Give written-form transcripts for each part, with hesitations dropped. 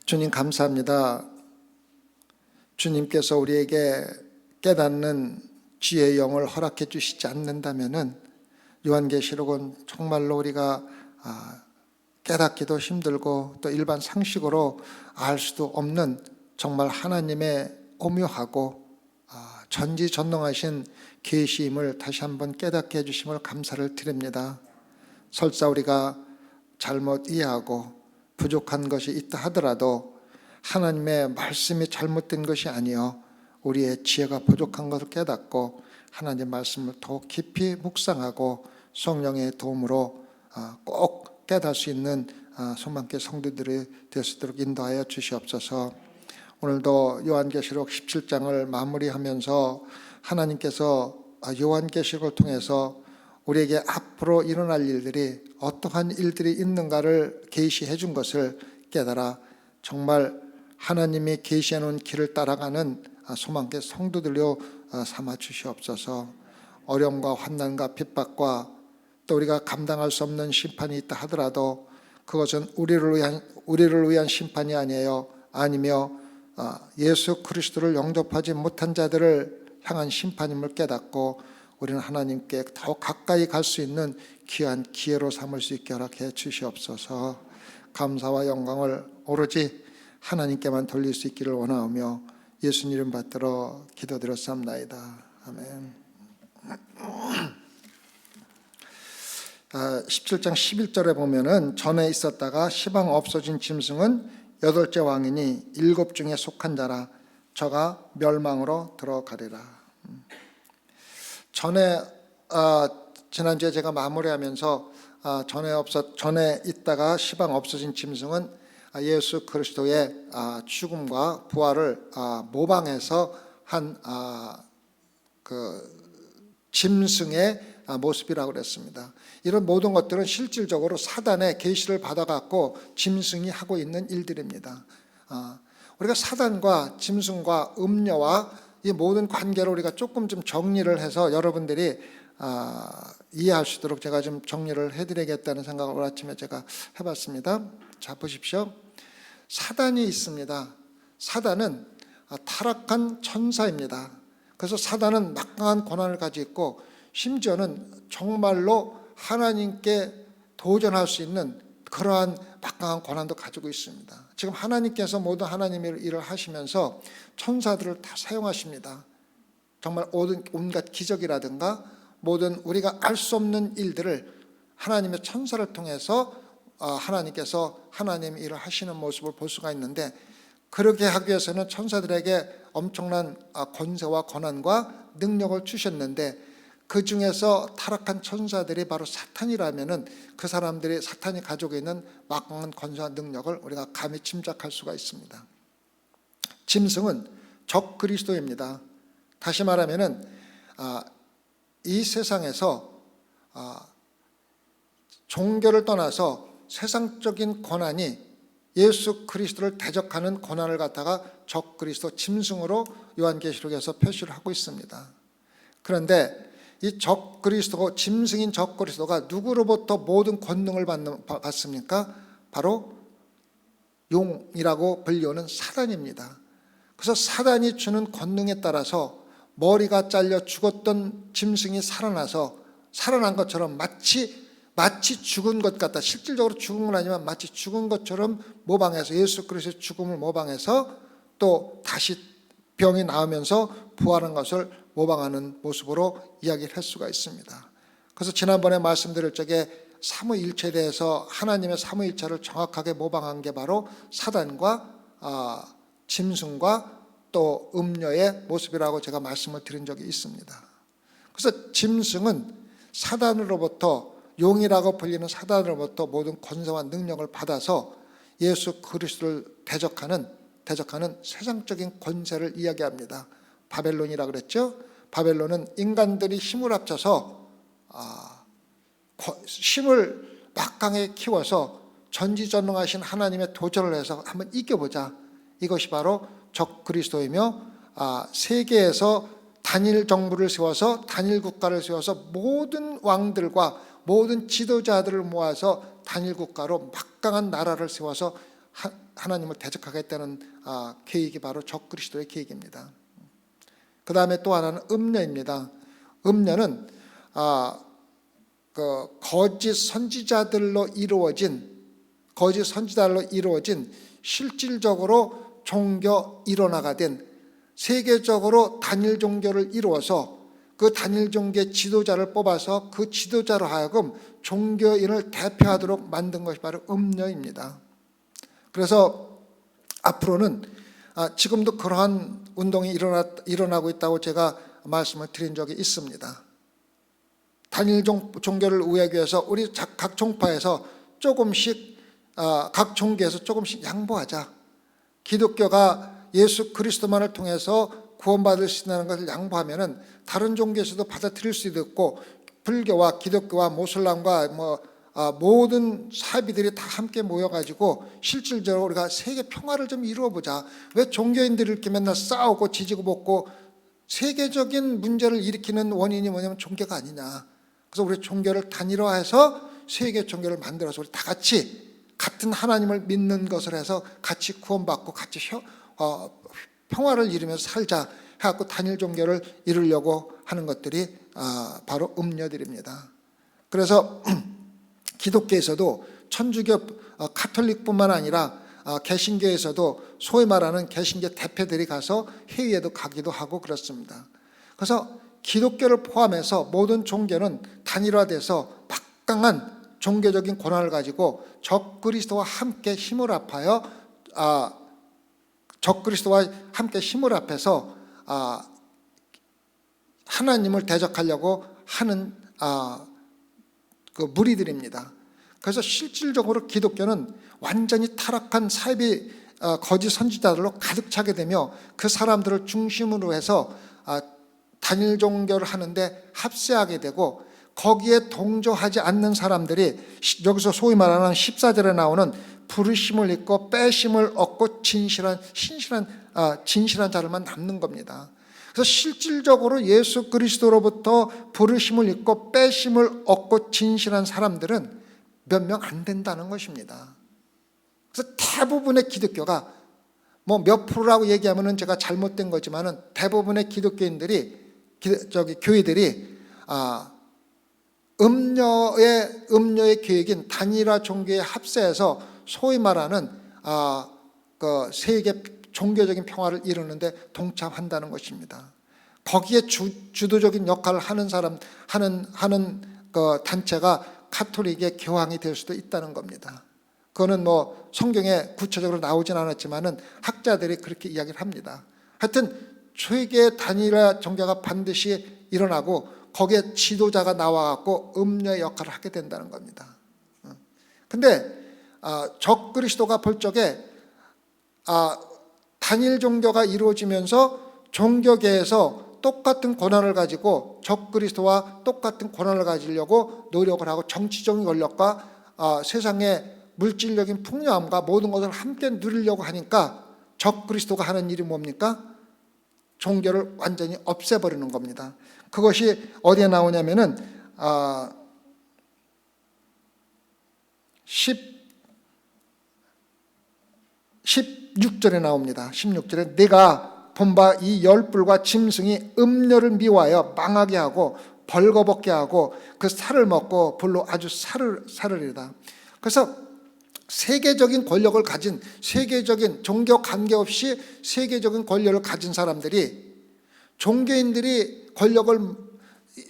주님 감사합니다. 주님께서 우리에게 깨닫는 지혜의 영을 허락해 주시지 않는다면은 요한계시록은 정말로 우리가 깨닫기도 힘들고 또 일반 상식으로 알 수도 없는 정말 하나님의 오묘하고 전지전능하신 계시임을 다시 한번 깨닫게 해주심을 감사를 드립니다. 설사 우리가 잘못 이해하고 부족한 것이 있다 하더라도 하나님의 말씀이 잘못된 것이 아니요 우리의 지혜가 부족한 것을 깨닫고 하나님의 말씀을 더욱 깊이 묵상하고 성령의 도움으로 꼭 깨달을 수 있는 소망교회 성도들이 될 수 있도록 인도하여 주시옵소서. 오늘도 요한계시록 17장을 마무리하면서 하나님께서 요한계시록을 통해서 우리에게 앞으로 일어날 일들이 어떠한 일들이 있는가를 계시해 준 것을 깨달아 정말 하나님이 계시해 놓은 길을 따라가는 소망교회 성도들로 삼아 주시옵소서. 어려움과 환난과 핍박과 또 우리가 감당할 수 없는 심판이 있다 하더라도 그것은 우리를 위한 심판이 아니며 예수 그리스도를 영접하지 못한 자들을 향한 심판임을 깨닫고 우리는 하나님께 더 가까이 갈 수 있는 귀한 기회로 삼을 수 있게 허락해 주시옵소서. 감사와 영광을 오로지 하나님께만 돌릴 수 있기를 원하오며 예수님 이름 받들어 기도드렸사옵나이다. 아멘. 17장 11절에 보면은 전에 있었다가 시방 없어진 짐승은 8째 왕이니 7 중에 속한 자라 저가 멸망으로 들어가리라. 전에 지난주에 제가 마무리하면서 전에 있다가 시방 없어진 짐승은 예수 그리스도의 죽음과 부활을 모방해서 한 짐승의 모습이라고 그랬습니다. 이런 모든 것들은 실질적으로 사단의 계시를 받아갖고 짐승이 하고 있는 일들입니다. 우리가 사단과 짐승과 음녀와 이 모든 관계를 우리가 조금 좀 정리를 해서 여러분들이 이해할 수 있도록 제가 좀 정리를 해드리겠다는 생각을 오늘 아침에 제가 해봤습니다. 자, 보십시오. 사단이 있습니다. 사단은 타락한 천사입니다. 그래서 사단은 막강한 권한을 가지고 있고 심지어는 정말로 하나님께 도전할 수 있는 그러한 막강한 권한도 가지고 있습니다. 지금 하나님께서 모든 하나님의 일을 하시면서 천사들을 다 사용하십니다. 정말 온갖 기적이라든가 모든 우리가 알 수 없는 일들을 하나님의 천사를 통해서 하나님께서 하나님의 일을 하시는 모습을 볼 수가 있는데, 그렇게 하기 위해서는 천사들에게 엄청난 권세와 권한과 능력을 주셨는데 그 중에서 타락한 천사들이 바로 사탄이라면은 그 사람들이 사탄이 가지고 있는 막강한 권세와 능력을 우리가 감히 짐작할 수가 있습니다. 짐승은 적 그리스도입니다. 다시 말하면은 이 세상에서 종교를 떠나서 세상적인 권한이 예수 그리스도를 대적하는 권한을 갖다가 적 그리스도 짐승으로 요한계시록에서 표시를 하고 있습니다. 그런데 이 적 그리스도, 짐승인 적 그리스도가 누구로부터 모든 권능을 받습니까? 바로 용이라고 불리우는 사단입니다. 그래서 사단이 주는 권능에 따라서 머리가 잘려 죽었던 짐승이 살아난 것처럼 마치 죽은 것 같다. 실질적으로 죽은 건 아니지만 마치 죽은 것처럼 모방해서 예수 그리스도의 죽음을 모방해서 또 다시 병이 나으면서 부활한 것을 모방하는 모습으로 이야기를 할 수가 있습니다. 그래서 지난번에 말씀드릴 적에 삼위일체에 대해서 하나님의 삼위일체를 정확하게 모방한 게 바로 사단과 짐승과 또 음녀의 모습이라고 제가 말씀을 드린 적이 있습니다. 그래서 짐승은 사단으로부터, 용이라고 불리는 사단으로부터 모든 권세와 능력을 받아서 예수 그리스도를 대적하는 세상적인 권세를 이야기합니다. 바벨론이라고 그랬죠. 바벨론은 인간들이 힘을 합쳐서 힘을 막강하게 키워서 전지전능하신 하나님의 도전을 해서 한번 이겨보자. 이것이 바로 적 그리스도이며 세계에서 단일 정부를 세워서 단일 국가를 세워서 모든 왕들과 모든 지도자들을 모아서 단일 국가로 막강한 나라를 세워서 하나님을 대적하겠다는 계획이 바로 적그리스도의 계획입니다. 그 다음에 또 하나는 음녀입니다. 음녀는 거짓 선지자들로 이루어진 실질적으로 종교 일원화가 된 세계적으로 단일 종교를 이루어서 그 단일 종교의 지도자를 뽑아서 그 지도자로 하여금 종교인을 대표하도록 만든 것이 바로 음녀입니다. 그래서 앞으로는 지금도 그러한 운동이 일어나고 있다고 제가 말씀을 드린 적이 있습니다. 단일 종교를 우회하기 위해서 우리 각 종파에서 조금씩 각 종교에서 조금씩 양보하자. 기독교가 예수 그리스도만을 통해서 구원받을 수 있다는 것을 양보하면은 다른 종교에서도 받아들일 수도 있고, 불교와 기독교와 모슬람과 모든 사비들이 다 함께 모여가지고 실질적으로 우리가 세계 평화를 좀 이루어보자. 왜 종교인들이 이렇게 맨날 싸우고 지지고 볶고, 세계적인 문제를 일으키는 원인이 뭐냐면 종교가 아니냐. 그래서 우리 종교를 단일화해서 세계 종교를 만들어서 우리 다 같이 같은 하나님을 믿는 것을 해서 같이 구원받고 같이 평화를 이루면서 살자 해갖고 단일 종교를 이루려고 하는 것들이 바로 음녀들입니다. 그래서 기독교에서도 천주교 카톨릭뿐만 아니라 개신교에서도 소위 말하는 개신교 대표들이 가서 회의에도 가기도 하고 그렇습니다. 그래서 기독교를 포함해서 모든 종교는 단일화돼서 막강한 종교적인 권한을 가지고 적그리스도와 함께 힘을 합하여 하나님을 대적하려고 하는 그 무리들입니다. 그래서 실질적으로 기독교는 완전히 타락한 사이비 거짓 선지자들로 가득 차게 되며 그 사람들을 중심으로 해서 단일 종교를 하는데 합세하게 되고, 거기에 동조하지 않는 사람들이 여기서 소위 말하는 14절에 나오는 부르심을 입고 빼심을 얻고 진실한 자들만 남는 겁니다. 그래서 실질적으로 예수 그리스도로부터 부르심을 입고 빼심을 얻고 진실한 사람들은 몇 명 안 된다는 것입니다. 그래서 대부분의 기독교가 몇 프로라고 얘기하면은 제가 잘못된 거지만은 대부분의 기독교인들이 교회들이 음녀의 계획인 단일화 종교의 합세에서 소위 말하는 그 세계 종교적인 평화를 이루는데 동참한다는 것입니다. 거기에 주도적인 역할을 하는 그 단체가 카톨릭의 교황이 될 수도 있다는 겁니다. 그거는 성경에 구체적으로 나오진 않았지만은 학자들이 그렇게 이야기를 합니다. 하여튼 세계 단일화 종교가 반드시 일어나고 거기에 지도자가 나와갖고 음녀의 역할을 하게 된다는 겁니다. 근데 적그리스도가 볼 적에 단일 종교가 이루어지면서 종교계에서 똑같은 권한을 가지고 적그리스도와 똑같은 권한을 가지려고 노력을 하고, 정치적인 권력과 세상의 물질적인 풍요함과 모든 것을 함께 누리려고 하니까 적그리스도가 하는 일이 뭡니까? 종교를 완전히 없애버리는 겁니다. 그것이 어디에 나오냐면은 16절에 나옵니다. 16절에 내가 본 바 이 열불과 짐승이 음녀를 미워하여 망하게 하고 벌거벗게 하고 그 살을 먹고 불로 아주 살으리다. 그래서 세계적인 권력을 가진, 세계적인 종교 관계없이 세계적인 권력을 가진 사람들이, 종교인들이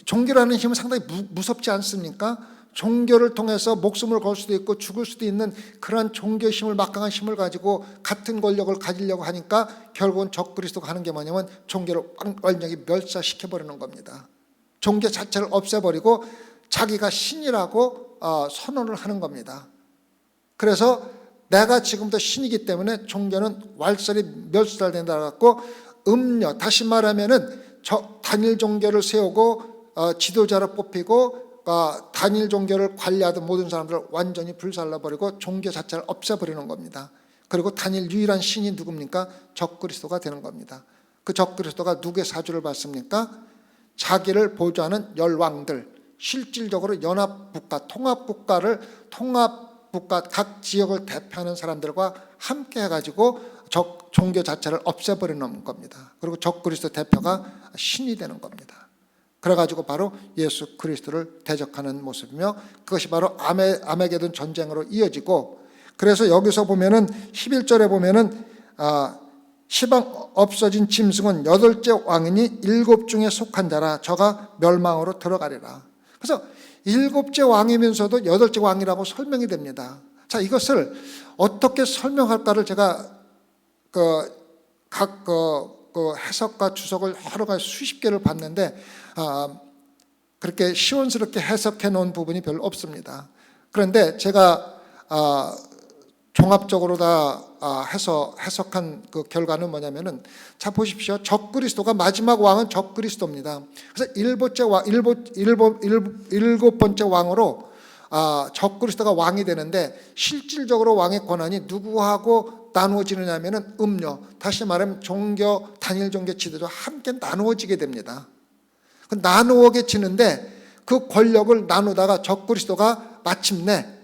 종교라는 힘은 상당히 무섭지 않습니까? 종교를 통해서 목숨을 걸 수도 있고 죽을 수도 있는 그러한 종교의 힘을, 막강한 힘을 가지고 같은 권력을 가지려고 하니까 결국은 적그리스도가 하는 게 뭐냐면 종교를 완전히 멸사시켜버리는 겁니다. 종교 자체를 없애버리고 자기가 신이라고 선언을 하는 겁니다. 그래서 내가 지금부터 신이기 때문에 종교는 왈설이 멸살된다 갖고 음녀, 다시 말하면은 단일 종교를 세우고 지도자를 뽑히고 단일 종교를 관리하던 모든 사람들을 완전히 불살라버리고 종교 자체를 없애버리는 겁니다. 그리고 단일 유일한 신이 누굽니까? 적그리스도가 되는 겁니다. 그 적그리스도가 누구의 사주를 받습니까? 자기를 보조하는 열왕들, 실질적으로 연합국가, 통합국가를 국가, 각 지역을 대표하는 사람들과 함께 해가지고 적 종교 자체를 없애버리는 겁니다. 그리고 적그리스도 대표가 신이 되는 겁니다. 그래가지고 바로 예수 그리스도를 대적하는 모습이며, 그것이 바로 아메게돈 전쟁으로 이어지고, 그래서 여기서 보면은 11절에 보면은 시방 없어진 짐승은 8째 왕이니 7 중에 속한 자라 저가 멸망으로 들어가리라. 그래서 7째 왕이면서도 8째 왕이라고 설명이 됩니다. 자, 이것을 어떻게 설명할까를 제가 각 해석과 주석을 여러 가지 수십 개를 봤는데 그렇게 시원스럽게 해석해 놓은 부분이 별로 없습니다. 그런데 제가 종합적으로 다 해석한 그 결과는 뭐냐면은, 자 보십시오. 적그리스도가 마지막 왕은 적그리스도입니다. 그래서 7번째 왕으로 적그리스도가 왕이 되는데, 실질적으로 왕의 권한이 누구하고 나누어지느냐면은 다시 말하면 종교, 단일 종교 지도자와 함께 나누어지게 됩니다. 나누어지는데 그 권력을 나누다가 적그리스도가 마침내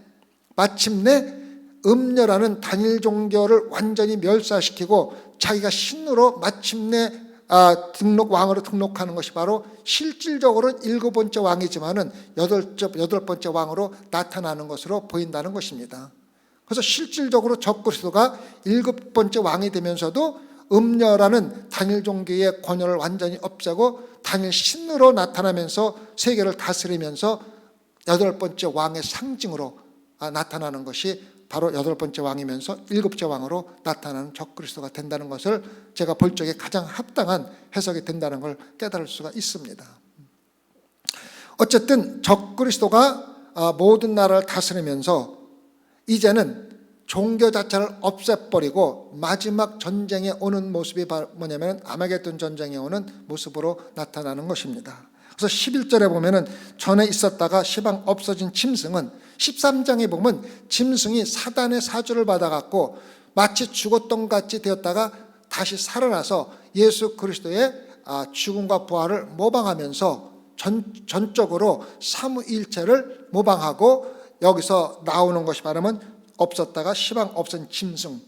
음녀라는 단일 종교를 완전히 멸사시키고 자기가 신으로 마침내 왕으로 등록하는 것이 바로 실질적으로는 7번째 왕이지만은 8번째 왕으로 나타나는 것으로 보인다는 것입니다. 그래서 실질적으로 적그리스도가 7번째 왕이 되면서도 음녀라는 단일 종교의 권위를 완전히 없애고 단일 신으로 나타나면서 세계를 다스리면서 8번째 왕의 상징으로 나타나는 것이 바로 8번째 왕이면서 7째 왕으로 나타나는 적그리스도가 된다는 것을 제가 볼 적에 가장 합당한 해석이 된다는 걸 깨달을 수가 있습니다. 어쨌든 적그리스도가 모든 나라를 다스리면서 이제는 종교 자체를 없애버리고 마지막 전쟁에 오는 모습이 뭐냐면 아마겟돈 전쟁에 오는 모습으로 나타나는 것입니다. 그래서 11절에 보면은 전에 있었다가 시방 없어진 짐승은, 13장에 보면 짐승이 사단의 사주를 받아갖고 마치 죽었던 같이 되었다가 다시 살아나서 예수 그리스도의 죽음과 부활을 모방하면서 전적으로 삼위일체를 모방하고, 여기서 나오는 것이 말하면 없었다가 시방 없어진 짐승,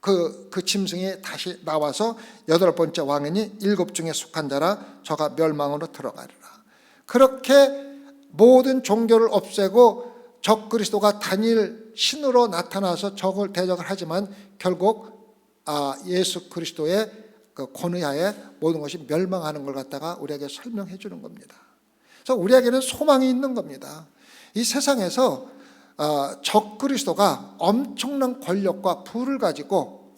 그 짐승이 다시 나와서 8번째 왕이니 7 중에 속한 자라 저가 멸망으로 들어가리라. 그렇게 모든 종교를 없애고 적그리스도가 단일 신으로 나타나서 적을 대적을 하지만 결국 예수 그리스도의 그 권위하에 모든 것이 멸망하는 걸 갖다가 우리에게 설명해 주는 겁니다. 그래서 우리에게는 소망이 있는 겁니다. 이 세상에서 적그리스도가 엄청난 권력과 부를 가지고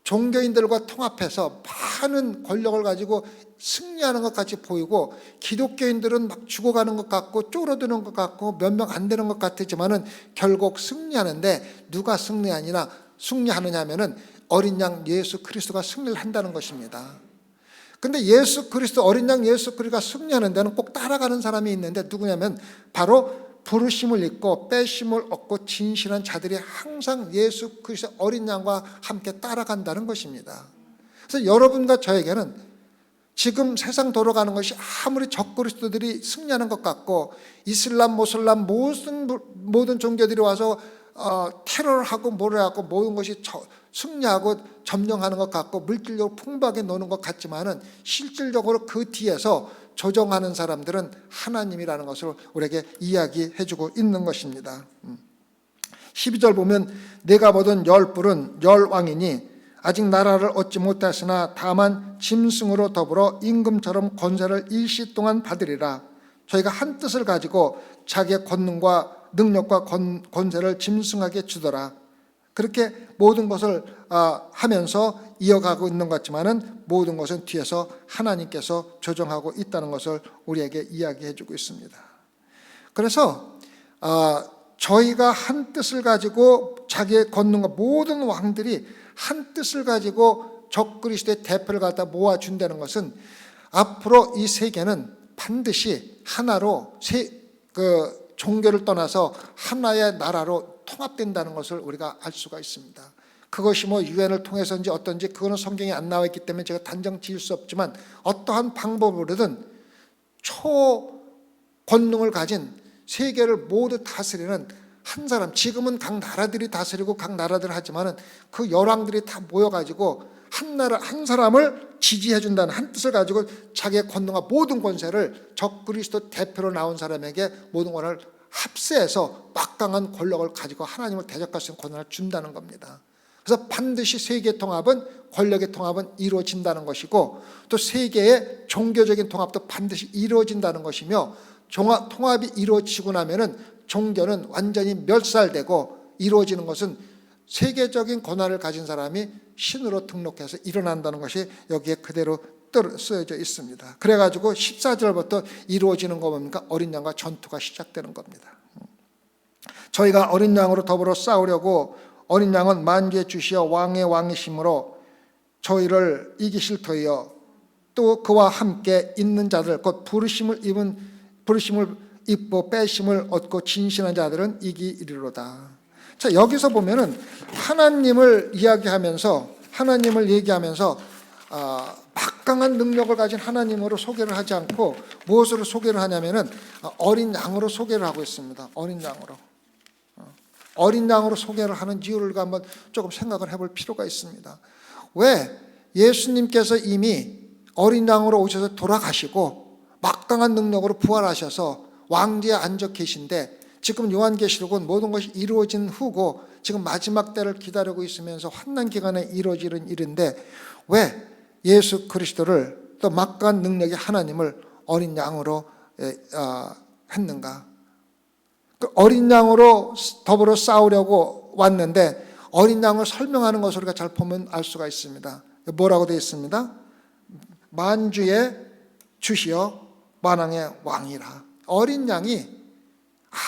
종교인들과 통합해서 많은 권력을 가지고 승리하는 것 같이 보이고, 기독교인들은 막 죽어가는 것 같고 쫄아드는 것 같고 몇 명 안 되는 것 같지만은 결국 승리하는데, 누가 승리하느냐 하면은 어린 양 예수 그리스도가 승리를 한다는 것입니다. 근데 예수 그리스도, 어린 양 예수 그리스도가 승리하는 데는 꼭 따라가는 사람이 있는데, 누구냐면 바로 부르심을 입고 빼심을 얻고 진실한 자들이 항상 예수 그리스도 어린 양과 함께 따라간다는 것입니다. 그래서 여러분과 저에게는 지금 세상 돌아가는 것이 아무리 적그리스도들이 승리하는 것 같고 이슬람, 모슬람 모든 종교들이 와서 테러를 하고 뭐를 하고 모든 것이 승리하고 점령하는 것 같고 물질적으로 풍부하게 노는 것 같지만은, 실질적으로 그 뒤에서 조정하는 사람들은 하나님이라는 것을 우리에게 이야기해 주고 있는 것입니다. 12절 보면 내가 보던 10뿔은 10왕이니 아직 나라를 얻지 못했으나 다만 짐승으로 더불어 임금처럼 권세를 일시 동안 받으리라. 저희가 한 뜻을 가지고 자기의 권능과 능력과 권세를 짐승에게 주더라. 그렇게 모든 것을 하면서 이어가고 있는 것 같지만은 모든 것은 뒤에서 하나님께서 조정하고 있다는 것을 우리에게 이야기해 주고 있습니다. 그래서 저희가 한 뜻을 가지고 자기의 권능과 모든 왕들이 한 뜻을 가지고 적그리스도의 대표를 갖다 모아준다는 것은 앞으로 이 세계는 반드시 하나로 종교를 떠나서 하나의 나라로 통합된다는 것을 우리가 알 수가 있습니다. 그것이 유엔을 통해서인지 어떤지 그거는 성경에 안 나와 있기 때문에 제가 단정 지을 수 없지만, 어떠한 방법으로든 초권능을 가진 세계를 모두 다스리는 한 사람, 지금은 각 나라들이 다스리고 각 나라들 하지만은 그 열왕들이 다 모여가지고 한 나라 한 사람을 지지해준다는 한 뜻을 가지고 자기의 권능과 모든 권세를 적그리스도 대표로 나온 사람에게 모든 권한을 합세해서 막강한 권력을 가지고 하나님을 대적할 수 있는 권한을 준다는 겁니다. 그래서 반드시 세계 통합은, 권력의 통합은 이루어진다는 것이고, 또 세계의 종교적인 통합도 반드시 이루어진다는 것이며, 통합이 이루어지고 나면은 종교는 완전히 멸살되고, 이루어지는 것은 세계적인 권한을 가진 사람이 신으로 등록해서 일어난다는 것이 여기에 그대로 쓰여져 있습니다. 그래가지고 14절부터 이루어지는 거 뭡니까? 어린 양과 전투가 시작되는 겁니다. 저희가 어린 양으로 더불어 싸우려고, 어린 양은 만주의 주시여 왕의 왕이심으로 저희를 이기실 터이여, 또 그와 함께 있는 자들 곧 부르심을 입고 빼심을 얻고 진실한 자들은 이기리로다. 자, 여기서 보면은 하나님을 얘기하면서 막강한 능력을 가진 하나님으로 소개를 하지 않고 무엇으로 소개를 하냐면은 어린 양으로 소개를 하고 있습니다. 어린 양으로 소개를 하는 이유를 한번 조금 생각을 해볼 필요가 있습니다. 왜 예수님께서 이미 어린 양으로 오셔서 돌아가시고 막강한 능력으로 부활하셔서 왕좌에 앉아 계신데, 지금 요한계시록은 모든 것이 이루어진 후고 지금 마지막 때를 기다리고 있으면서 환난 기간에 이루어지는 일인데, 왜 예수 그리스도를, 또 막강한 능력의 하나님을 어린 양으로 했는가? 어린 양으로 더불어 싸우려고 왔는데, 어린 양을 설명하는 것을 우리가 잘 보면 알 수가 있습니다. 뭐라고 되어 있습니다? 만주의 주시여 만왕의 왕이라. 어린 양이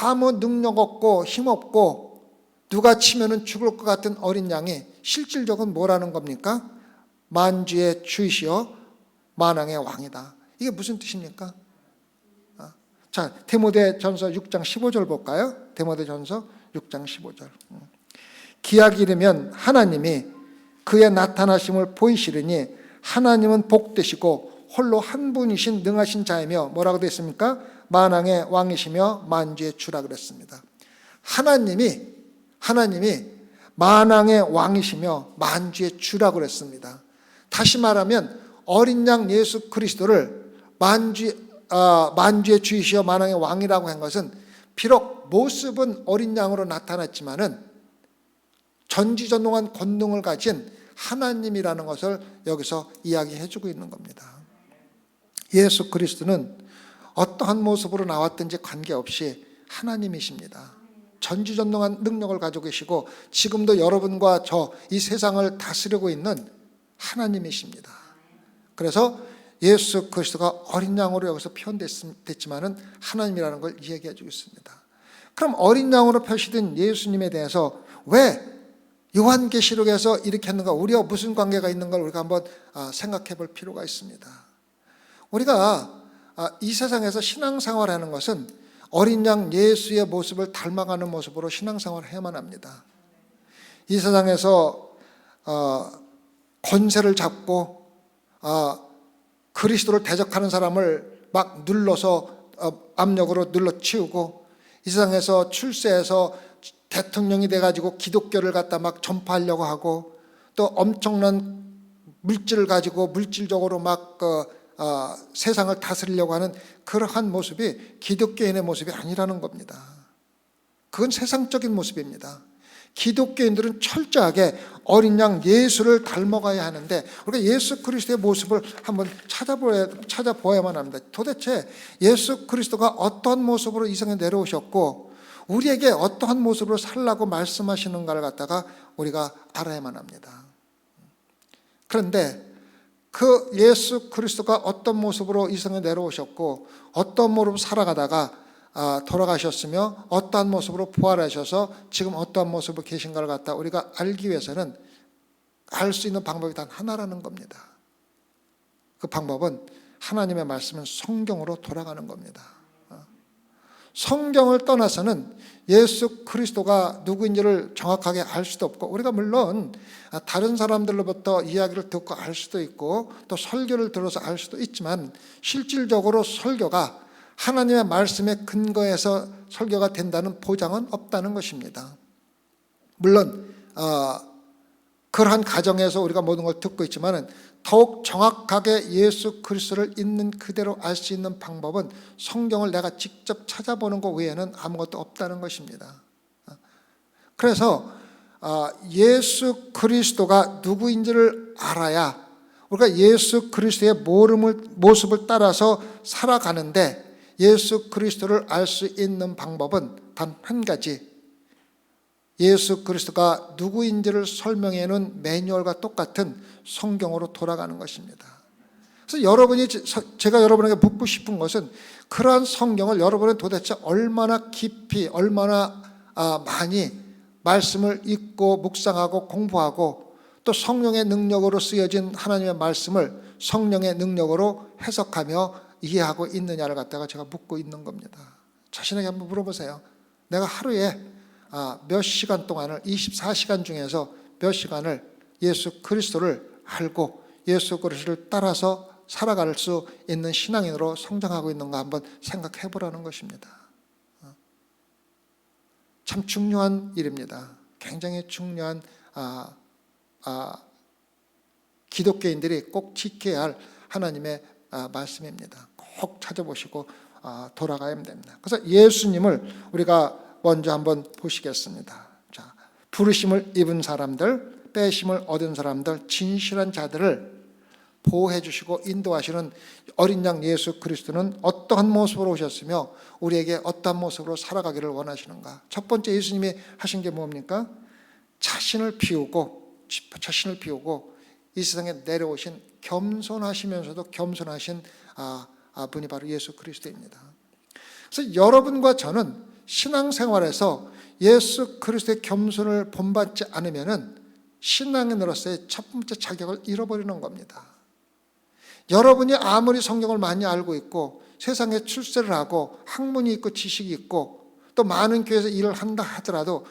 아무 능력 없고 힘 없고 누가 치면은 죽을 것 같은 어린 양이 실질적으로 뭐라는 겁니까? 만주의 주시여 만왕의 왕이다. 이게 무슨 뜻입니까? 자, 디모데전서 6장 15절 볼까요? 디모데전서 6장 15절. 기약이 이르면 하나님이 그의 나타나심을 보이시리니 하나님은 복되시고 홀로 한 분이신 능하신 자이며, 뭐라고 되어 있습니까? 만왕의 왕이시며 만주의 주라 그랬습니다. 하나님이 만왕의 왕이시며 만주의 주라고 그랬습니다. 다시 말하면 어린 양 예수 그리스도를 만주의 주이시여 만왕의 왕이라고 한 것은, 비록 모습은 어린 양으로 나타났지만은 전지전능한 권능을 가진 하나님이라는 것을 여기서 이야기해 주고 있는 겁니다. 예수 그리스도는 어떠한 모습으로 나왔든지 관계없이 하나님이십니다. 전지전능한 능력을 가지고 계시고 지금도 여러분과 저 이 세상을 다스리고 있는 하나님이십니다. 그래서 예수 그리스도가 어린 양으로 여기서 표현됐지만은 하나님이라는 걸 이야기해 주고 있습니다. 그럼 어린 양으로 표시된 예수님에 대해서 왜 요한계시록에서 이렇게 했는가, 우리와 무슨 관계가 있는 걸 우리가 한번 생각해 볼 필요가 있습니다. 우리가 이 세상에서 신앙생활하는 것은 어린 양 예수의 모습을 닮아가는 모습으로 신앙생활을 해야만 합니다. 이 세상에서 권세를 잡고 그리스도를 대적하는 사람을 막 눌러서 압력으로 눌러치우고, 이 세상에서 출세해서 대통령이 돼가지고 기독교를 갖다 막 전파하려고 하고, 또 엄청난 물질을 가지고 물질적으로 막 세상을 다스리려고 하는 그러한 모습이 기독교인의 모습이 아니라는 겁니다. 그건 세상적인 모습입니다. 기독교인들은 철저하게 어린 양 예수를 닮아가야 하는데, 우리가 예수 그리스도의 모습을 한번 찾아보아야만 합니다. 도대체 예수 그리스도가 어떤 모습으로 이 세상에 내려오셨고 우리에게 어떠한 모습으로 살라고 말씀하시는가를 갖다가 우리가 알아야만 합니다. 그런데 그 예수 그리스도가 어떤 모습으로 이 세상에 내려오셨고 어떤 모습으로 살아가다가 돌아가셨으며 어떠한 모습으로 부활하셔서 지금 어떠한 모습으로 계신가를 갖다 우리가 알기 위해서는 알 수 있는 방법이 단 하나라는 겁니다. 그 방법은 하나님의 말씀은 성경으로 돌아가는 겁니다. 성경을 떠나서는 예수 그리스도가 누구인지를 정확하게 알 수도 없고, 우리가 물론 다른 사람들로부터 이야기를 듣고 알 수도 있고 또 설교를 들어서 알 수도 있지만, 실질적으로 설교가 하나님의 말씀에 근거해서 설교가 된다는 보장은 없다는 것입니다. 물론 그러한 가정에서 우리가 모든 걸 듣고 있지만 더욱 정확하게 예수 그리스도를 있는 그대로 알 수 있는 방법은 성경을 내가 직접 찾아보는 것 외에는 아무것도 없다는 것입니다. 그래서 예수 그리스도가 누구인지를 알아야 우리가 예수 그리스도의 모습을 따라서 살아가는데, 예수 그리스도를 알 수 있는 방법은 단 한 가지, 예수 그리스도가 누구인지를 설명해 놓은 매뉴얼과 똑같은 성경으로 돌아가는 것입니다. 그래서 제가 여러분에게 묻고 싶은 것은, 그러한 성경을 여러분은 도대체 얼마나 깊이, 얼마나 많이 말씀을 읽고 묵상하고 공부하고, 또 성령의 능력으로 쓰여진 하나님의 말씀을 성령의 능력으로 해석하며 이해하고 있느냐를 갖다가 제가 묻고 있는 겁니다. 자신에게 한번 물어보세요. 내가 하루에 몇 시간 동안을, 24시간 중에서 몇 시간을 예수 그리스도를 알고 예수 그리스도를 따라서 살아갈 수 있는 신앙인으로 성장하고 있는가 한번 생각해 보라는 것입니다. 참 중요한 일입니다. 굉장히 중요한 기독교인들이 꼭 지켜야 할 하나님의 말씀입니다. 꼭 찾아보시고 돌아가야 됩니다. 그래서 예수님을 우리가 먼저 한번 보시겠습니다. 자, 부르심을 입은 사람들, 빼심을 얻은 사람들, 진실한 자들을 보호해 주시고 인도하시는 어린 양 예수 그리스도는 어떠한 모습으로 오셨으며 우리에게 어떠한 모습으로 살아가기를 원하시는가? 첫 번째 예수님이 하신 게 뭡니까? 자신을 비우고 이 세상에 내려오신, 겸손하시면서도 겸손하신 분이 바로 예수 그리스도입니다. 그래서 여러분과 저는 신앙생활에서 예수 그리스도의 겸손을 본받지 않으면은 신앙인으로서의 첫 번째 자격을 잃어버리는 겁니다. 여러분이 아무리 성경을 많이 알고 있고 세상에 출세를 하고 학문이 있고 지식이 있고 또 많은 교회에서 일을 한다 하더라도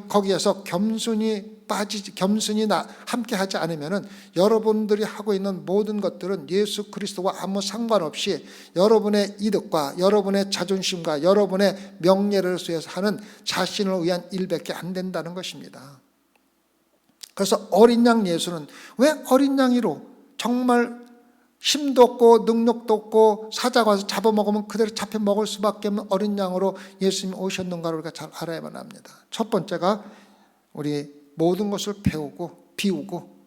거기에서 겸손히 함께 하지 않으면은 여러분들이 하고 있는 모든 것들은 예수 그리스도와 아무 상관없이 여러분의 이득과 여러분의 자존심과 여러분의 명예를 위해서 하는 자신을 위한 일밖에 안 된다는 것입니다. 그래서 어린 양 예수는 왜 어린 양이로, 정말 힘도 없고 능력도 없고 사자가 와서 잡아먹으면 그대로 잡혀 먹을 수밖에 없는 어린 양으로 예수님이 오셨는가를 우리가 잘 알아야만 합니다. 첫 번째가 우리 모든 것을 비우고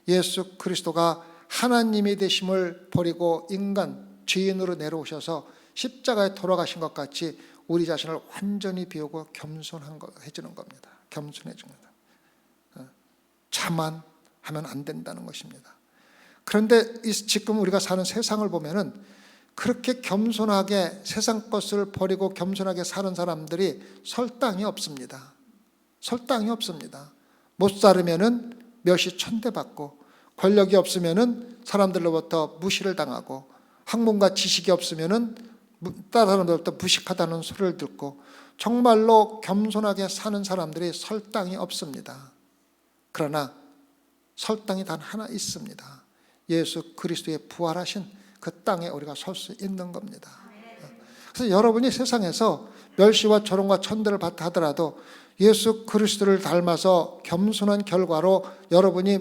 예수 그리스도가 하나님이 되심을 버리고 인간 죄인으로 내려오셔서 십자가에 돌아가신 것 같이 우리 자신을 완전히 비우고 겸손해지는 겁니다. 겸손해집니다. 자만하면 안 된다는 것입니다. 그런데 지금 우리가 사는 세상을 보면은 그렇게 겸손하게 세상 것을 버리고 겸손하게 사는 사람들이 설당이 없습니다. 설당이 없습니다. 못 살으면은 멸시 천대받고, 권력이 없으면은 사람들로부터 무시를 당하고, 학문과 지식이 없으면은 다른 사람들로부터 무식하다는 소리를 듣고, 정말로 겸손하게 사는 사람들이 설당이 없습니다. 그러나 설당이 단 하나 있습니다. 예수 그리스도의 부활하신 그 땅에 우리가 설 수 있는 겁니다. 그래서 여러분이 세상에서 멸시와 조롱과 천대를 받다 하더라도 예수 그리스도를 닮아서 겸손한 결과로 여러분이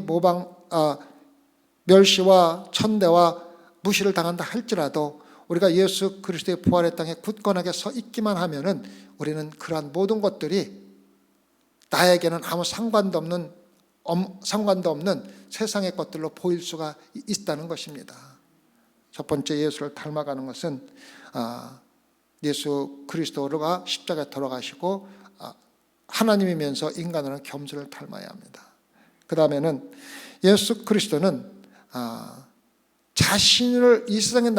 멸시와 천대와 무시를 당한다 할지라도 우리가 예수 그리스도의 부활의 땅에 굳건하게 서 있기만 하면은 우리는 그러한 모든 것들이 나에게는 아무 상관도 없는 세상의 것들로 보일 수가 있다는 것입니다. 첫 번째 예수를 닮아가는 것은 예수 그리스도가 십자가에 돌아가시고 하나님이면서 인간으로는 겸손을 닮아야 합니다. 그 다음에는 예수 그리스도는 자신을 이 세상에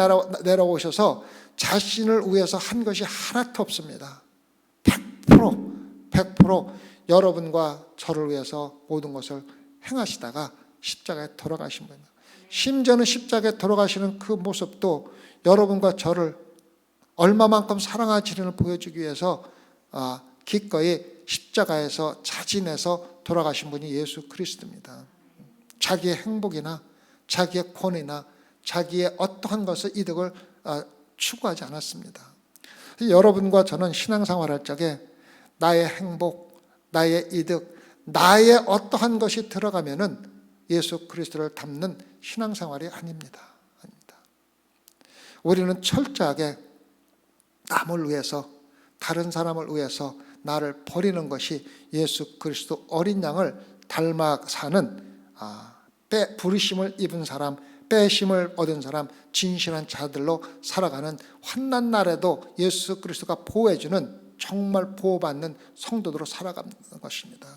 내려오셔서 자신을 위해서 한 것이 하나도 없습니다. 100% 여러분과 저를 위해서 모든 것을 행하시다가 십자가에 돌아가신 겁니다. 심지어는 십자가에 돌아가시는 그 모습도 여러분과 저를 얼마만큼 사랑하시는지를 보여주기 위해서 기꺼이 십자가에서 자진해서 돌아가신 분이 예수 그리스도입니다. 자기의 행복이나 자기의 권위나 자기의 어떠한 것을 이득을 추구하지 않았습니다. 여러분과 저는 신앙생활할 적에 나의 행복, 나의 이득, 나의 어떠한 것이 들어가면은 예수 그리스도를 닮는 신앙생활이 아닙니다. 우리는 철저하게 남을 위해서, 다른 사람을 위해서 나를 버리는 것이 예수 그리스도 어린 양을 닮아 사는 부르심을 입은 사람, 빼심을 얻은 사람, 진실한 자들로 살아가는 환난 날에도 예수 그리스도가 보호해주는 정말 보호받는 성도들로 살아가는 것입니다.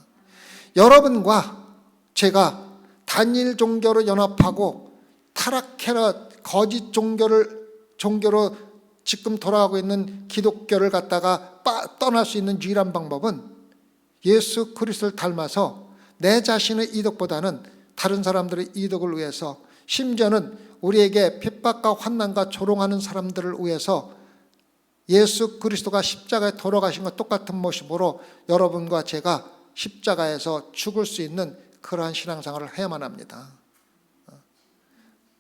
여러분과 제가 단일 종교로 연합하고 타락해라 거짓 종교로 지금 돌아가고 있는 기독교를 갖다가 떠날 수 있는 유일한 방법은 예수 그리스도를 닮아서 내 자신의 이득보다는 다른 사람들의 이득을 위해서, 심지어는 우리에게 핍박과 환난과 조롱하는 사람들을 위해서 예수 그리스도가 십자가에 돌아가신 것 똑같은 모습으로 여러분과 제가 십자가에서 죽을 수 있는 그러한 신앙생활을 해야만 합니다.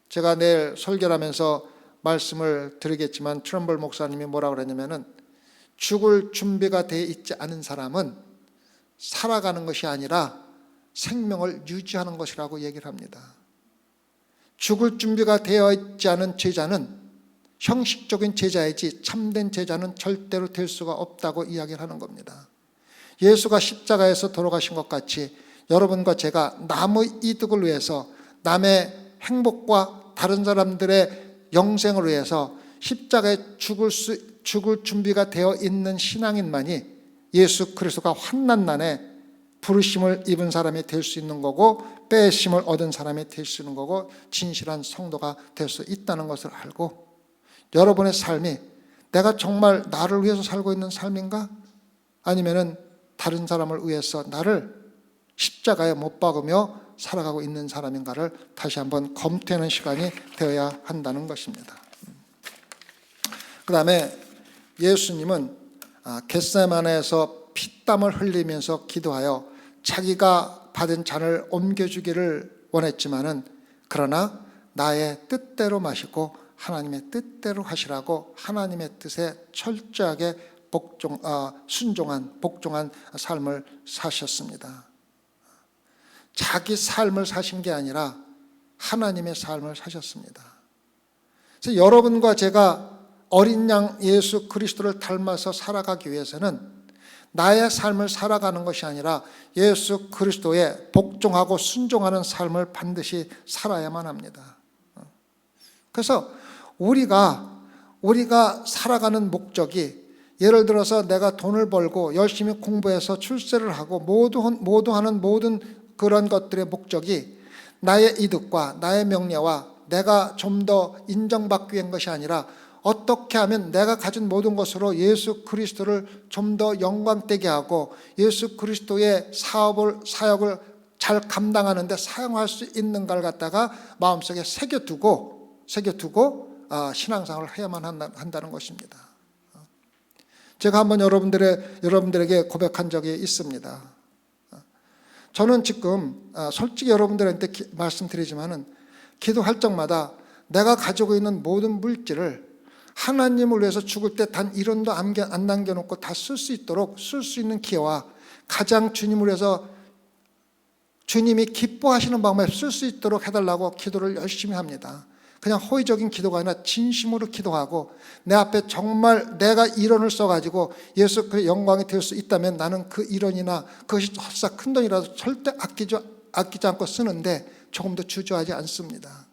제가 내일 설교를 하면서 말씀을 드리겠지만 트럼블 목사님이 뭐라고 그랬냐면은 죽을 준비가 되어 있지 않은 사람은 살아가는 것이 아니라 생명을 유지하는 것이라고 얘기를 합니다. 죽을 준비가 되어 있지 않은 제자는 형식적인 제자이지 참된 제자는 절대로 될 수가 없다고 이야기를 하는 겁니다. 예수가 십자가에서 돌아가신 것 같이 여러분과 제가 남의 이득을 위해서, 남의 행복과 다른 사람들의 영생을 위해서 십자가에 죽을 준비가 되어 있는 신앙인만이 예수 그리스도가 환난 날에 부르심을 입은 사람이 될 수 있는 거고, 빼심을 얻은 사람이 될 수 있는 거고, 진실한 성도가 될 수 있다는 것을 알고, 여러분의 삶이 내가 정말 나를 위해서 살고 있는 삶인가? 아니면은 다른 사람을 위해서 나를 십자가에 못 박으며 살아가고 있는 사람인가를 다시 한번 검토하는 시간이 되어야 한다는 것입니다. 그 다음에 예수님은 겟세마네에서 피땀을 흘리면서 기도하여 자기가 받은 잔을 옮겨주기를 원했지만은, 그러나 나의 뜻대로 마시고 하나님의 뜻대로 하시라고 하나님의 뜻에 철저하게 복종한 삶을 사셨습니다. 자기 삶을 사신 게 아니라 하나님의 삶을 사셨습니다. 그래서 여러분과 제가 어린 양 예수 그리스도를 닮아서 살아가기 위해서는 나의 삶을 살아가는 것이 아니라 예수 그리스도에 복종하고 순종하는 삶을 반드시 살아야만 합니다. 그래서 우리가 살아가는 목적이, 예를 들어서 내가 돈을 벌고 열심히 공부해서 출세를 하고 모두 하는 모든 그런 것들의 목적이 나의 이득과 나의 명예와 내가 좀 더 인정받기 위한 것이 아니라 어떻게 하면 내가 가진 모든 것으로 예수 그리스도를 좀 더 영광되게 하고 예수 그리스도의 사역을 잘 감당하는 데 사용할 수 있는가를 갖다가 마음속에 새겨두고 신앙생활을 해야만 한다는 것입니다. 제가 한번 여러분들에게 고백한 적이 있습니다. 저는 지금 솔직히 여러분들한테 말씀드리지만은 기도할 적마다 내가 가지고 있는 모든 물질을 하나님을 위해서 죽을 때 단 1원도 안 남겨놓고 다 쓸 수 있도록 쓸 수 있는 기회와 가장 주님을 위해서 주님이 기뻐하시는 방법에 쓸 수 있도록 해달라고 기도를 열심히 합니다. 그냥 호의적인 기도가 아니라 진심으로 기도하고, 내 앞에 정말 내가 1원을 써가지고 예수 그리스도의 영광이 될 수 있다면 나는 그 1원이나 그것이 설사 큰 돈이라도 절대 아끼지 않고 쓰는데 조금도 주저하지 않습니다.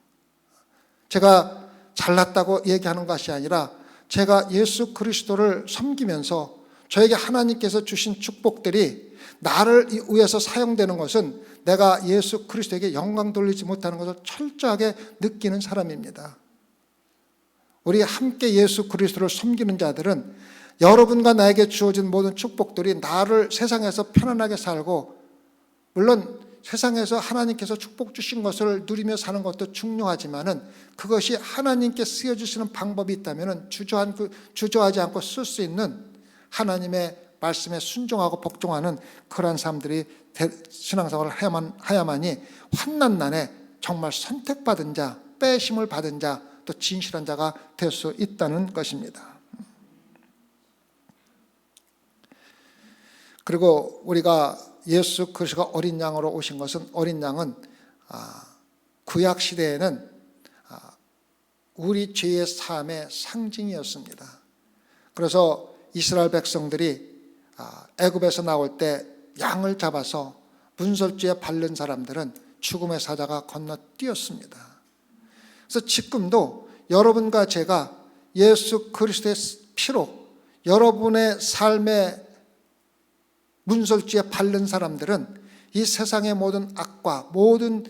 제가 잘났다고 얘기하는 것이 아니라 제가 예수 그리스도를 섬기면서 저에게 하나님께서 주신 축복들이 나를 위해서 사용되는 것은 내가 예수 그리스도에게 영광 돌리지 못하는 것을 철저하게 느끼는 사람입니다. 우리 함께 예수 그리스도를 섬기는 자들은 여러분과 나에게 주어진 모든 축복들이 나를 세상에서 편안하게 살고, 물론 세상에서 하나님께서 축복 주신 것을 누리며 사는 것도 중요하지만은 그것이 하나님께 쓰여주시는 방법이 있다면 주저하지 않고 쓸 수 있는 하나님의 말씀에 순종하고 복종하는 그러한 사람들이 신앙생활을 해야만이 환난 날에 정말 선택받은 자, 빼심을 받은 자, 또 진실한 자가 될 수 있다는 것입니다. 그리고 우리가 예수 그리스도가 어린 양으로 오신 것은, 어린 양은 구약 시대에는 우리 죄의 사함의 상징이었습니다. 그래서 이스라엘 백성들이 애굽에서 나올 때 양을 잡아서 문설주에 바른 사람들은 죽음의 사자가 건너뛰었습니다. 그래서 지금도 여러분과 제가 예수 그리스도의 피로 여러분의 삶의 문설주에 바른 사람들은 이 세상의 모든 악과 모든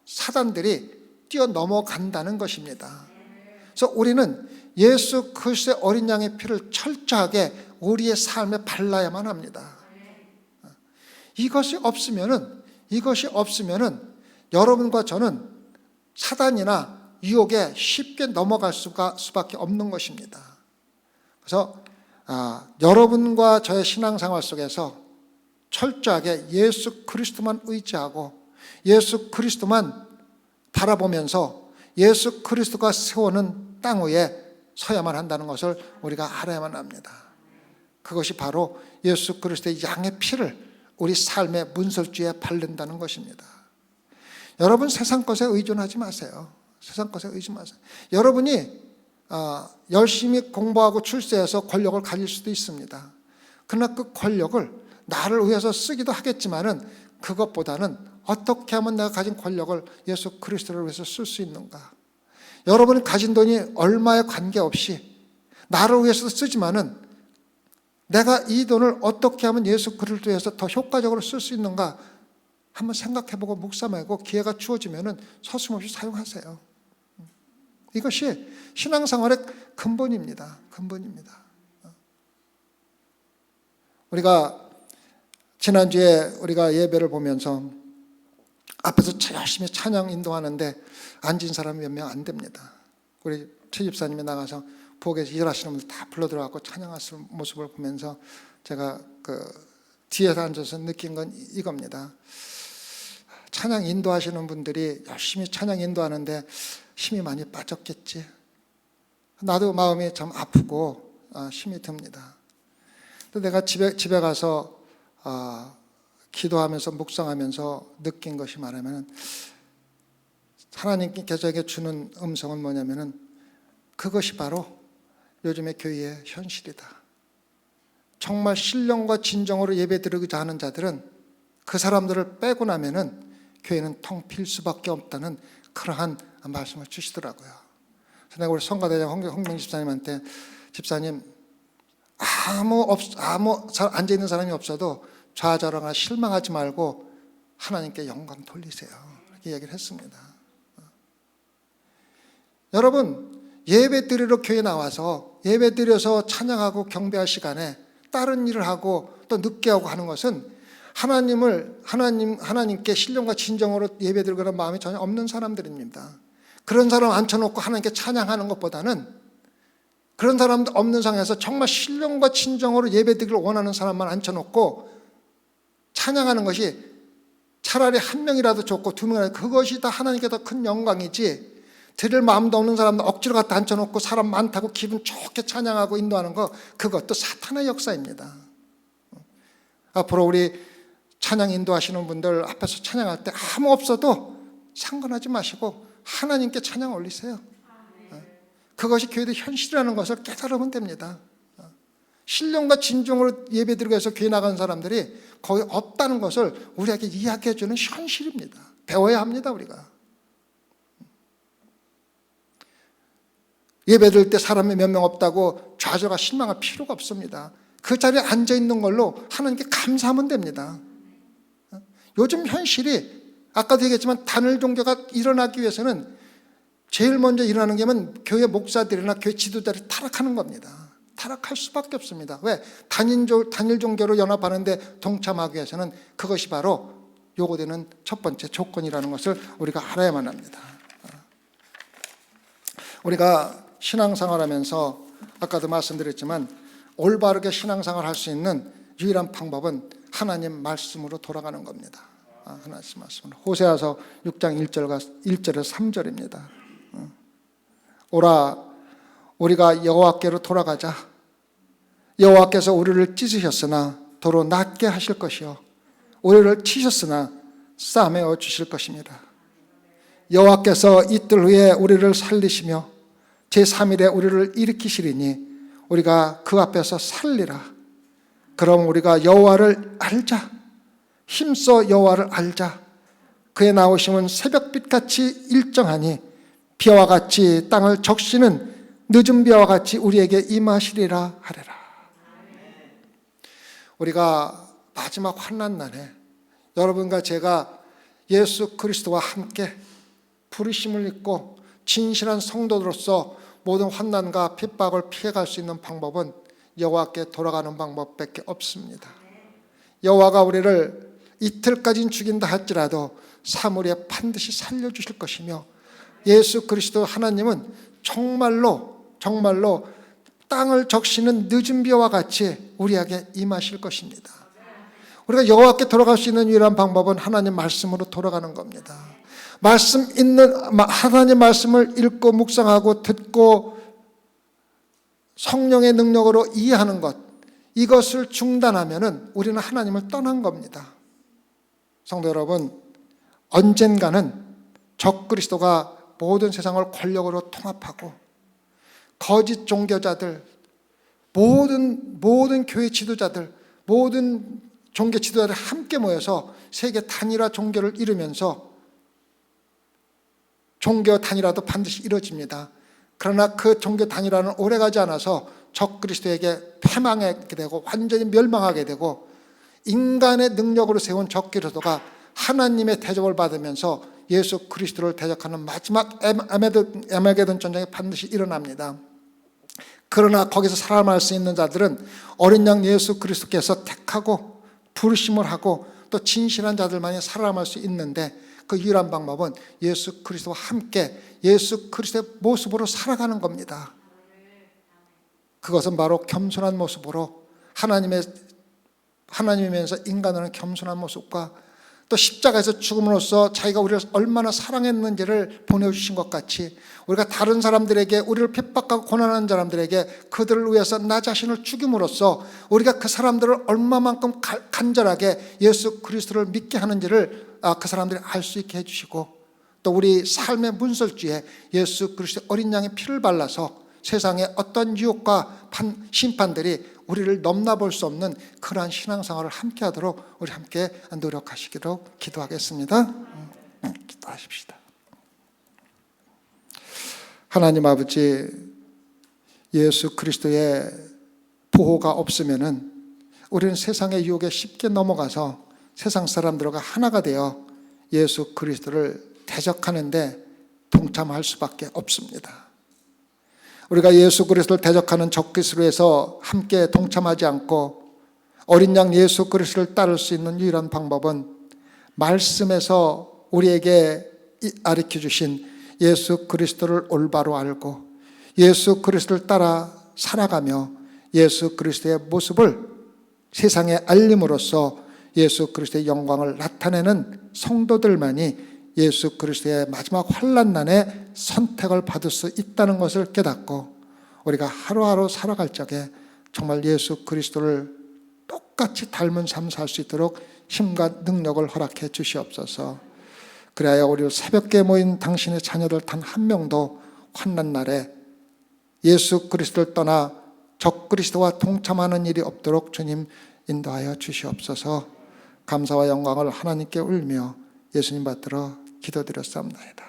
사단들이 뛰어넘어간다는 것입니다. 그래서 우리는 예수 그리스도의 어린 양의 피를 철저하게 우리의 삶에 발라야만 합니다. 이것이 없으면은 여러분과 저는 사단이나 유혹에 쉽게 넘어갈 수밖에 없는 것입니다. 그래서 여러분과 저의 신앙생활 속에서 철저하게 예수 그리스도만 의지하고 예수 그리스도만 바라보면서 예수 그리스도가 세우는 땅 위에 서야만 한다는 것을 우리가 알아야만 합니다. 그것이 바로 예수 그리스도의 양의 피를 우리 삶의 문설주에 바른다는 것입니다. 여러분, 세상 것에 의존하지 마세요. 세상 것에 의존 마세요. 여러분이 열심히 공부하고 출세해서 권력을 가질 수도 있습니다. 그러나 그 권력을 나를 위해서 쓰기도 하겠지만은 그것보다는 어떻게 하면 내가 가진 권력을 예수 그리스도를 위해서 쓸 수 있는가. 여러분이 가진 돈이 얼마에 관계없이 나를 위해서 쓰지만은 내가 이 돈을 어떻게 하면 예수 그리스도를 위해서 더 효과적으로 쓸 수 있는가 한번 생각해보고 묵상하고 기회가 주어지면은 서슴없이 사용하세요. 이것이 신앙생활의 근본입니다. 근본입니다. 우리가 지난주에 우리가 예배를 보면서 앞에서 열심히 찬양 인도하는데 앉은 사람이 몇 명 안 됩니다. 우리 최 집사님이 나가서 부엌에서 일하시는 분들 다 불러 들어가고 찬양하시는 모습을 보면서 제가 뒤에서 앉아서 느낀 건 이겁니다. 찬양 인도하시는 분들이 열심히 찬양 인도하는데 힘이 많이 빠졌겠지. 나도 마음이 참 아프고 힘이 듭니다. 내가 집에 가서 기도하면서 묵상하면서 느낀 것이 말하면 하나님께서 저에게 주는 음성은 뭐냐면은 그것이 바로 요즘의 교회의 현실이다. 정말 신령과 진정으로 예배드리고자 하는 자들은 그 사람들을 빼고 나면은 교회는 텅 빌 수밖에 없다는 그러한 말씀을 주시더라고요. 그래서 내가 우리 성가대장 홍명 집사님한테 집사님 아무 앉아있는 사람이 없어도 좌절하거나 실망하지 말고 하나님께 영광 돌리세요. 이렇게 얘기를 했습니다. 여러분, 예배 드리러 교회 나와서 예배 드려서 찬양하고 경배할 시간에 다른 일을 하고 또 늦게 하고 하는 것은 하나님께 신령과 진정으로 예배 드리는 마음이 전혀 없는 사람들입니다. 그런 사람 앉혀놓고 하나님께 찬양하는 것보다는 그런 사람도 없는 상황에서 정말 신령과 진정으로 예배 드리기를 원하는 사람만 앉혀놓고 찬양하는 것이 차라리 한 명이라도 좋고 두 명이라도 그것이 다 하나님께 더 큰 영광이지, 드릴 마음도 없는 사람도 억지로 갖다 앉혀놓고 사람 많다고 기분 좋게 찬양하고 인도하는 거, 그것도 사탄의 역사입니다. 앞으로 우리 찬양 인도하시는 분들 앞에서 찬양할 때 아무 없어도 상관하지 마시고 하나님께 찬양 올리세요. 그것이 교회의 현실이라는 것을 깨달으면 됩니다. 신령과 진정으로 예배드리기 위해서 교회 나가는 사람들이 거의 없다는 것을 우리에게 이야기해 주는 현실입니다. 배워야 합니다. 우리가 예배드릴 때 사람이 몇 명 없다고 좌절과 실망할 필요가 없습니다. 그 자리에 앉아있는 걸로 하나님께 감사하면 됩니다. 요즘 현실이 아까도 얘기했지만 단일 종교가 일어나기 위해서는 제일 먼저 일어나는 게 교회 목사들이나 교회 지도자들이 타락하는 겁니다. 타락할 수밖에 없습니다. 왜? 단일 종교로 연합하는데 동참하기 위해서는 그것이 바로 요구되는 첫 번째 조건이라는 것을 우리가 알아야만 합니다. 우리가 신앙생활하면서 아까도 말씀드렸지만 올바르게 신앙생활을 할 수 있는 유일한 방법은 하나님 말씀으로 돌아가는 겁니다. 하나님 말씀으로. 호세아서 6장 1절에서 3절입니다. 오라, 우리가 여호와께로 돌아가자. 여호와께서 우리를 찢으셨으나 도로 낫게 하실 것이요 우리를 치셨으나 싸매어 주실 것입니다. 여호와께서 이틀 후에 우리를 살리시며 제3일에 우리를 일으키시리니 우리가 그 앞에서 살리라. 그럼 우리가 여호와를 알자. 힘써 여호와를 알자. 그의 나오심은 새벽빛같이 일정하니 비와 같이 땅을 적시는 늦은 비와 같이 우리에게 임하시리라 하리라. 우리가 마지막 환난 날에 여러분과 제가 예수 그리스도와 함께 부르심을 입고 진실한 성도로서 모든 환난과 핍박을 피해갈 수 있는 방법은 여호와께 돌아가는 방법밖에 없습니다. 여호와가 우리를 이틀까지는 죽인다 할지라도 3일에 반드시 살려주실 것이며 예수 그리스도 하나님은 정말로 땅을 적시는 늦은 비와 같이 우리에게 임하실 것입니다. 우리가 여호와께 돌아갈 수 있는 유일한 방법은 하나님 말씀으로 돌아가는 겁니다. 하나님 말씀을 읽고 묵상하고 듣고 성령의 능력으로 이해하는 것, 이것을 중단하면은 우리는 하나님을 떠난 겁니다. 성도 여러분, 언젠가는 적그리스도가 모든 세상을 권력으로 통합하고 거짓 종교자들, 모든 교회 지도자들, 모든 종교 지도자들 함께 모여서 세계 단일화 종교를 이루면서 종교 단일화도 반드시 이루어집니다. 그러나 그 종교 단일화는 오래가지 않아서 적그리스도에게 패망하게 되고 완전히 멸망하게 되고 인간의 능력으로 세운 적그리스도가 하나님의 대접을 받으면서 예수 그리스도를 대적하는 마지막 아마게돈 전쟁이 반드시 일어납니다. 그러나 거기서 살아남을 수 있는 자들은 어린 양 예수 그리스도께서 택하고 부르심을 하고 또 진실한 자들만이 살아남을 수 있는데 그 유일한 방법은 예수 그리스도와 함께 예수 그리스도의 모습으로 살아가는 겁니다. 그것은 바로 겸손한 모습으로 하나님이면서 인간으로는 겸손한 모습과 또 십자가에서 죽음으로써 자기가 우리를 얼마나 사랑했는지를 보내주신 것 같이 우리가 다른 사람들에게 우리를 핍박하고 고난하는 사람들에게 그들을 위해서 나 자신을 죽임으로써 우리가 그 사람들을 얼마만큼 간절하게 예수 그리스도를 믿게 하는지를 그 사람들이 알 수 있게 해주시고 또 우리 삶의 문설주에 예수 그리스도의 어린 양의 피를 발라서 세상의 어떤 유혹과 심판들이 우리를 넘나볼 수 없는 그러한 신앙생활을 함께 하도록 우리 함께 노력하시기로 기도하겠습니다. 기도하십시다. 하나님 아버지, 예수 그리스도의 보호가 없으면은 우리는 세상의 유혹에 쉽게 넘어가서 세상 사람들과 하나가 되어 예수 그리스도를 대적하는데 동참할 수밖에 없습니다. 우리가 예수 그리스도를 대적하는 적그리스도에서 함께 동참하지 않고 어린 양 예수 그리스도를 따를 수 있는 유일한 방법은 말씀에서 우리에게 가르쳐 주신 예수 그리스도를 올바로 알고 예수 그리스도를 따라 살아가며 예수 그리스도의 모습을 세상에 알림으로써 예수 그리스도의 영광을 나타내는 성도들만이 예수 그리스도의 마지막 환난난에 선택을 받을 수 있다는 것을 깨닫고 우리가 하루하루 살아갈 적에 정말 예수 그리스도를 똑같이 닮은 삶 살 수 있도록 힘과 능력을 허락해 주시옵소서. 그래야 우리 새벽에 모인 당신의 자녀들 단 한 명도 환난날에 예수 그리스도를 떠나 적그리스도와 동참하는 일이 없도록 주님 인도하여 주시옵소서. 감사와 영광을 하나님께 울며 예수님 받들어 기도드렸사옵나이다.